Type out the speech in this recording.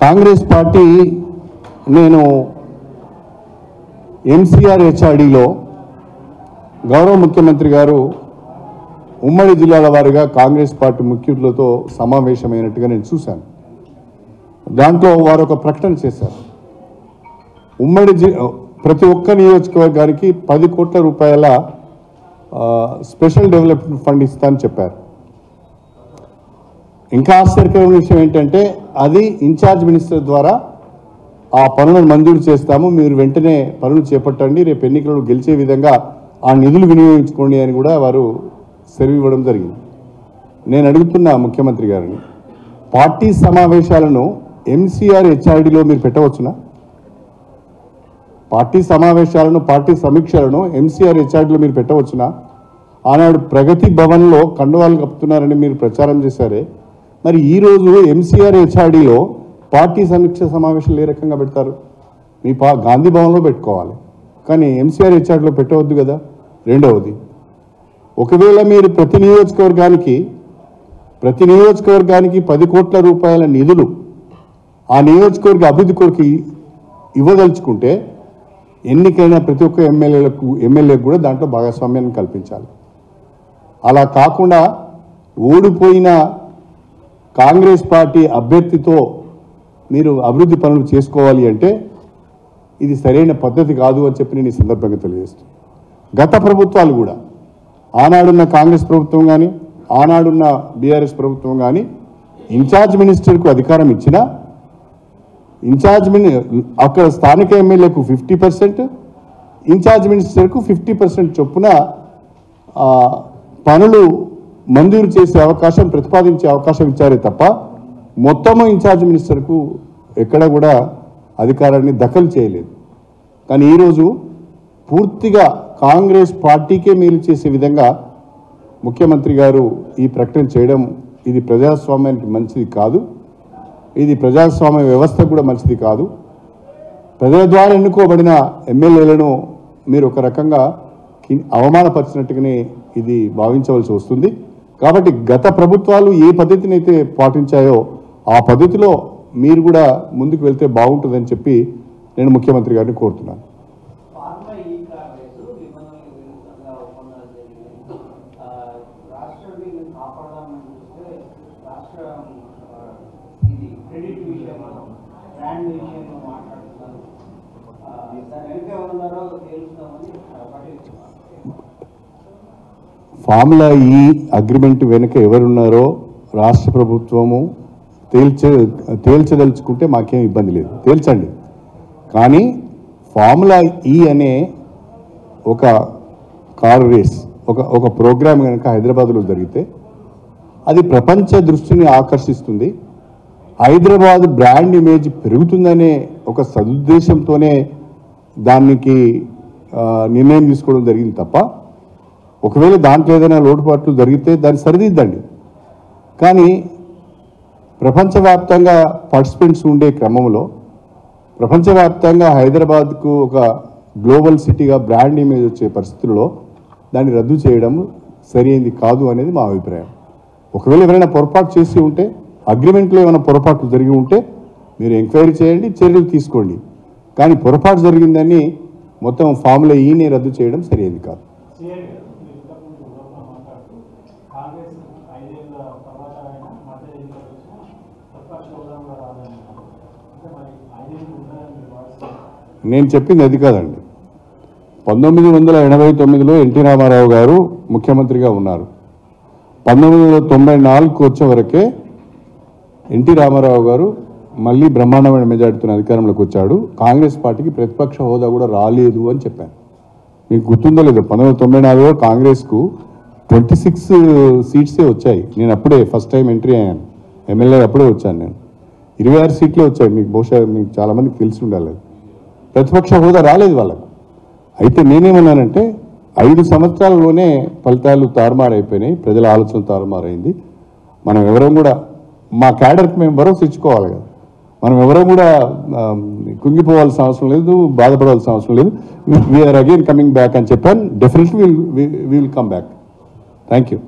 Congress party నేను MCR హెచ్ఆర్డీలో గౌరవ ముఖ్యమంత్రి గారు ఉమ్మడి జిల్లాల వారీగా కాంగ్రెస్ పార్టీ ముఖ్యులతో సమావేశమైనట్టుగా నేను చూశాను. దాంట్లో వారు ఒక ప్రకటన చేశారు. ప్రతి ఒక్క నియోజకవర్గానికి 10 కోట్ల రూపాయల స్పెషల్ డెవలప్మెంట్ ఫండ్ ఇస్తానని చెప్పారు. ఇంకా ఆశ్చర్యకరమైన విషయం ఏంటంటే అది ఇన్ఛార్జ్ మినిస్టర్ ద్వారా ఆ పనులను మంజూరు చేస్తాము, మీరు వెంటనే పనులు చేపట్టండి, రేపు ఎన్నికలను గెలిచే విధంగా ఆ నిధులు వినియోగించుకోండి అని కూడా వారు సెలవు ఇవ్వడం జరిగింది. నేను అడుగుతున్నా ముఖ్యమంత్రి గారిని, పార్టీ సమావేశాలను ఎంసీఆర్ హెచ్ఆర్డీలో మీరు పెట్టవచ్చునా? పార్టీ సమావేశాలను, పార్టీ సమీక్షలను ఎంసీఆర్ హెచ్ఆర్డీలో మీరు పెట్టవచ్చునా? ఆనాడు ప్రగతి భవన్లో కండువాలు కప్పుతున్నారని మీరు ప్రచారం చేశారే, మరి ఈరోజు ఎంసీఆర్ హెచ్ఆర్డీలో పార్టీ సమీక్ష సమావేశాలు ఏ రకంగా పెడతారు? మీ గాంధీ భవన్లో పెట్టుకోవాలి, కానీ ఎంసీఆర్ హెచ్ఆర్డీలో పెట్టవద్దు కదా. రెండవది, ఒకవేళ మీరు ప్రతి నియోజకవర్గానికి 10 కోట్ల రూపాయల నిధులు ఆ నియోజకవర్గ అభివృద్ధి కొరకు ఇవ్వదలుచుకుంటే ఎన్నికైన ప్రతి ఒక్క ఎమ్మెల్యేలకు కూడా దాంట్లో భాగస్వామ్యాన్ని కల్పించాలి. అలా కాకుండా ఓడిపోయిన కాంగ్రెస్ పార్టీ అభ్యర్థితో మీరు అభివృద్ధి పనులు చేసుకోవాలి అంటే ఇది సరైన పద్ధతి కాదు అని చెప్పి నేను ఈ సందర్భంగా తెలియజేస్తాను. గత ప్రభుత్వాలు కూడా, ఆనాడున్న కాంగ్రెస్ ప్రభుత్వం కానీ ఆనాడున్న బీఆర్ఎస్ ప్రభుత్వం కానీ ఇన్ఛార్జ్ మినిస్టర్కు అధికారం ఇచ్చినా అక్కడ స్థానిక ఎమ్మెల్యేకు 50%, ఇన్ఛార్జ్ మినిస్టర్కు 50% చొప్పున పనులు మంజూరు చేసే అవకాశం, ప్రతిపాదించే అవకాశం ఇచ్చారే తప్ప మొత్తము ఇన్ఛార్జ్ మినిస్టర్కు ఎక్కడ కూడా అధికారాన్ని దఖలు చేయలేదు. కానీ ఈరోజు పూర్తిగా కాంగ్రెస్ పార్టీకే మేలు చేసే విధంగా ముఖ్యమంత్రి గారు ఈ ప్రకటన చేయడం ఇది ప్రజాస్వామ్యానికి మంచిది కాదు, ఇది ప్రజాస్వామ్య వ్యవస్థ కూడా మంచిది కాదు. ప్రజల ద్వారా ఎన్నుకోబడిన ఎమ్మెల్యేలను మీరు ఒక రకంగా అవమానపరిచినట్టుగానే ఇది భావించవలసి వస్తుంది. కాబట్టి గత ప్రభుత్వాలు ఏ పద్ధతిని అయితే పాటించాయో ఆ పద్ధతిలో మీరు కూడా ముందుకు వెళ్తే బాగుంటుందని చెప్పి నేను ముఖ్యమంత్రి గారిని కోరుతున్నాను. ఫార్ములా ఈ అగ్రిమెంట్ వెనుక ఎవరున్నారో రాష్ట్ర ప్రభుత్వము తేల్చదలుచుకుంటే మాకేం ఇబ్బంది లేదు, తేల్చండి. కానీ ఫార్ములా ఈ అనే ఒక కార్ రేస్, ఒక ప్రోగ్రామ్ కనుక హైదరాబాద్లో జరిగితే అది ప్రపంచ దృష్టిని ఆకర్షిస్తుంది, హైదరాబాద్ బ్రాండ్ ఇమేజ్ పెరుగుతుందనే ఒక సదుద్దేశంతోనే దానికి నిర్ణయం తీసుకోవడం జరిగింది తప్ప ఒకవేళ దాంట్లో ఏదైనా లోటుపాట్లు జరిగితే దాన్ని సరిదిద్దండి. కానీ ప్రపంచవ్యాప్తంగా పార్టిసిపెంట్స్ ఉండే క్రమంలో ప్రపంచవ్యాప్తంగా హైదరాబాద్కు ఒక గ్లోబల్ సిటీగా బ్రాండ్ ఇమేజ్ వచ్చే పరిస్థితుల్లో దాన్ని రద్దు చేయడం సరైనది కాదు అనేది మా అభిప్రాయం. ఒకవేళ ఎవరైనా పొరపాటు చేసి ఉంటే, అగ్రిమెంట్లో ఏమైనా పొరపాట్లు జరిగి ఉంటే మీరు ఎంక్వైరీ చేయండి, చర్యలు తీసుకోండి. కానీ పొరపాటు జరిగిందని మొత్తం ఫార్ములా ఈని రద్దు చేయడం సరైనది కాదు. నేను చెప్పింది అది కాదండి. 1989లో ఎన్టీ రామారావు గారు ముఖ్యమంత్రిగా ఉన్నారు. 1994కు వచ్చే వరకే ఎన్టీ రామారావు గారు మళ్ళీ బ్రహ్మాండమైన మెజార్టీతో అధికారంలోకి వచ్చాడు. కాంగ్రెస్ పార్టీకి ప్రతిపక్ష హోదా కూడా రాలేదు అని చెప్పాను. మీకు గుర్తుందో లేదో, 1994లో కాంగ్రెస్కు 26 సీట్సే వచ్చాయి. నేను అప్పుడే ఫస్ట్ టైం ఎంట్రీ అయ్యాను, ఎమ్మెల్యే అప్పుడే వచ్చాను. నేను 26 సీట్లే వచ్చాయి. మీకు బహుశా మీకు చాలామందికి తెలిసి ఉండాలి, ప్రతిపక్ష హోదా రాలేదు వాళ్ళకు. అయితే నేనేమన్నానంటే 5 సంవత్సరాలలోనే ఫలితాలు తారుమారైపోయినాయి, ప్రజల ఆలోచన తారుమారైంది. మనం ఎవరం కూడా మా క్యాడర్కి మేము భరోసా ఇచ్చుకోవాలి కదా, మనం ఎవరం కూడా కుంగిపోవాల్సిన అవసరం లేదు, బాధపడాల్సిన అవసరం లేదు. వీఆర్ అగైన్ కమింగ్ బ్యాక్ అని చెప్పాను. Definitely will come back. Thank you.